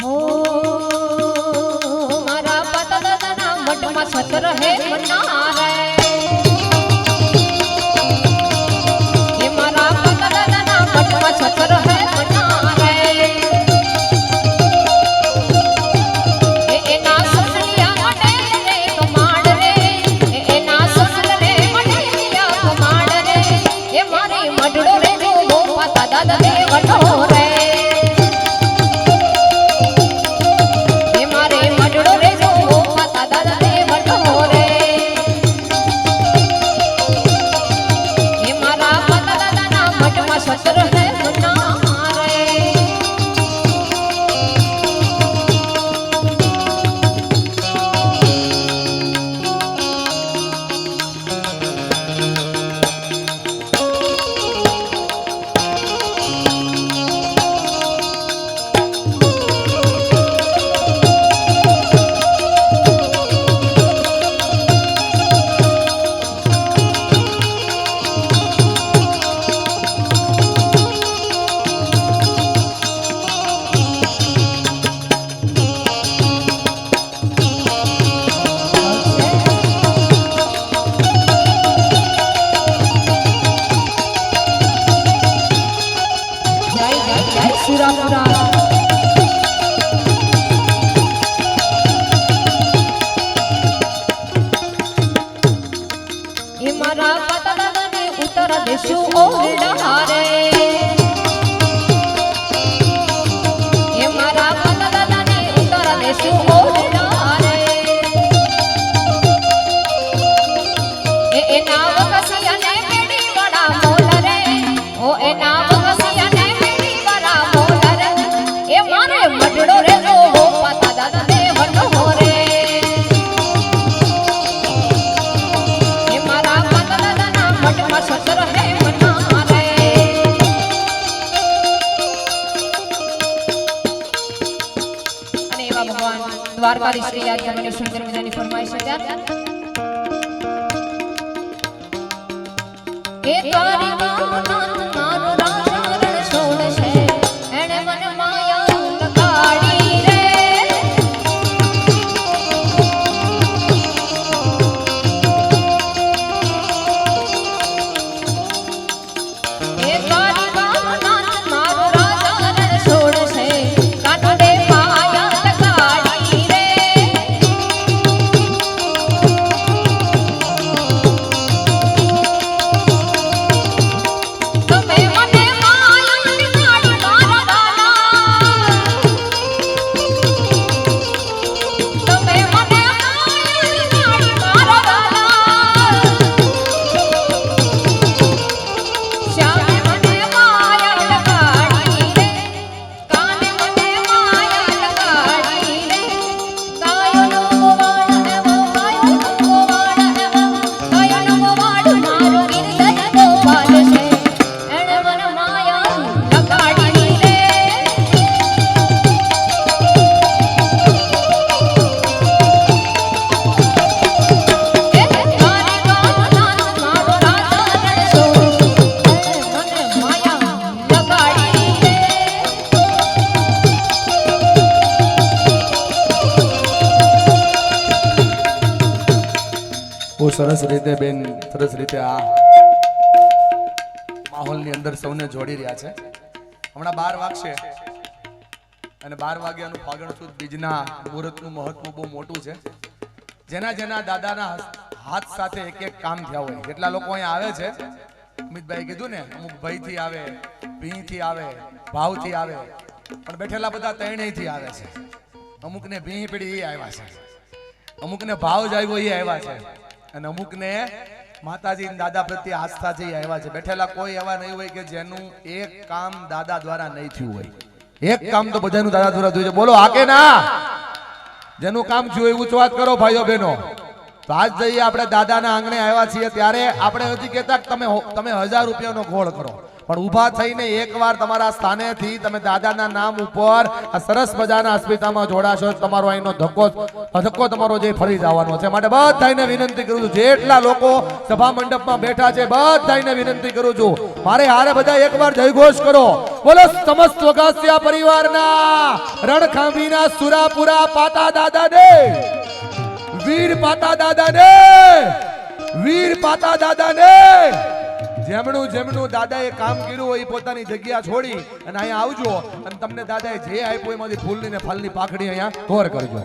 हो मारा पता दादा मठ में सतर है मना रे ये मारा पता दादा मठ में सतर है मना रे ए ना ससलिया मने रे कमाड़ रे ए ना ससल रे मने लिया कमाड़ रे ये मारी मडड़ो रे जो पता दादा दे वठो रे देशु ओरडा रे ये मारा पता दादा ने उतर देशु ओरडा रे ए नाव कसिया ने मेडी बड़ा मोल रे ओ ए नाव कसिया ने मेडी बड़ा मोल रे ए मारे मडड़ो रे जो पता दादा ने वठो रे ये मारा पता दादा ना मठ में सतर है द्वारकाधीश श्री याद करने सुंदर मजानी फरमाइश है ए द्वारिकानाथ मारो राजा रण छोड़ छे एणे मन माया लगाड़ी रे ए द्वारिकानाथ मारो राजा रण छोड़ छे काटो दे माया સરસ રીતે બેન સરસ રીતે આ માહોલની અંદર સૌને જોડી રહ્યા છે. હમણાં 12 વાગશે અને 12 વાગ્યાનું ફાગણ સુદ બીજના મુહૂર્તનું મહત્વ બહુ મોટું છે. જેના જેના દાદાના હાથ સાથે એક એક કામ થયા હોય કેટલા લોકો અહીંયા આવે છે. અમિતભાઈ કીધું ને અમુક ભયથી આવે, ભીંથી આવે, ભાવથી આવે, પણ બેઠેલા બધા ત્રણેયથી આવે છે. અમુકને ભીં પીડી એ આવ્યા છે, અમુકને ભાવ જાગ્યો એ આવ્યા છે, અને અમુકને માતાજી દાદા પ્રત્યે આસ્થા છે આવ્યા છે. બેઠેલા કોઈ એવા નહીં હોય કે જેનું એક કામ દાદા દ્વારા નહીં થયું હોય. એક કામ તો બધાનું દાદા દ્વારા થયું છે. બોલો આકે ના જેનું કામ થયું એવું ઊંચો વાત કરો ભાઈઓ બહેનો. તો આજ જઈએ આપણે દાદાના આંગણે આવ્યા છીએ ત્યારે આપણે હજી કહેતા તમે 1000 રૂપિયાનો ગોળ કરો. પણ ઊભા થઈને એકવાર તમારા સ્થાનેથી તમે દાદાના નામ ઉપર આ સરસ મજાના અસ્મિતામાં જોડાશો તમારો અહીંનો ધક્કો તમારો જે ફરી જવાનો છે. માટે બધાને વિનંતી કરું છું, જેટલા લોકો સભા મંડપમાં બેઠા છે બધાને વિનંતી કરું છું, મારે હારે બધા એકવાર જયઘોષ કરો. બોલો સમસ્ત વગાસિયા પરિવારના રણખાંભીના સુરાપુરા પાતા દાદા ને, વીર પાતા દાદા ને, વીર પાતા દાદા ને. જેમનું જેમનું દાદાએ કામ કર્યું હોય એ પોતાની જગ્યા છોડી અને અહીંયા આવજો અને તમને દાદાએ જે આપ્યું એમાંથી ફૂલની ને ફલની પાખડી અહીંયા તોર કરજો.